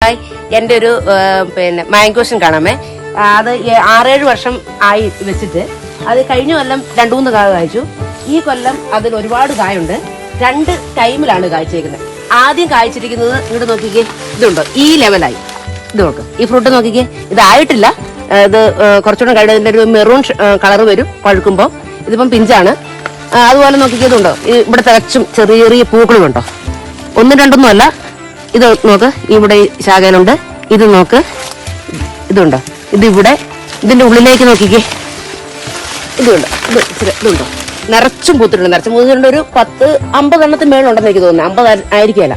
Hi, എന്റെ ഒരു പിന്നെ മാംഗോഷൻ കാണാമേ. അത് 6-7 വർഷം ആയി വെച്ചിട്ട്. അത് കഴിഞ്ഞ കൊല്ലം 2-3 കായ കായ്ച്ചു. ഈ കൊല്ലം അതിൽ ഒരുപാട് കായുണ്ട്. 2 ടൈമിലാണ് കായ്ച്ചേക്കുന്നത്. ആദ്യം കായ്ച്ചിരിക്കുന്നത് ഇങ്ങോട്ട് നോക്കിക്കേ, ഇതുണ്ടോ ഈ ലെവലായി. ഇത് നോക്ക്, ഈ ഫ്രൂട്ട് നോക്കിക്കേ, ഇതായിട്ടില്ല. ഇത് കുറച്ചുകൂടെ കഴിഞ്ഞതിന്റെ ഒരു മെറൂൺ കളർ വരും പഴുക്കുമ്പോ. ഇതിപ്പം പിഞ്ചാണ്. അതുപോലെ നോക്കിക്കതുണ്ടോ, ഇവിടെ തികച്ചും ചെറിയ ചെറിയ പൂക്കളുണ്ടോ, 1-2 അല്ല. ഇത് നോക്ക്, ഇവിടെ ശാഖയിലുണ്ട്. ഇത് നോക്ക്, ഇതുണ്ടോ, ഇതിവിടെ ഇതിന്റെ ഉള്ളിലേക്ക് നോക്കിക്കേ, ഇതുണ്ടോ, ഇതുണ്ടോ, നിറച്ചും പൂത്തിട്ടുണ്ട്. ഒരു 10-50 എണ്ണത്തിന് മേളുണ്ടെന്ന് എനിക്ക് തോന്നുന്നു. 50 ആയിരിക്കുമല്ല.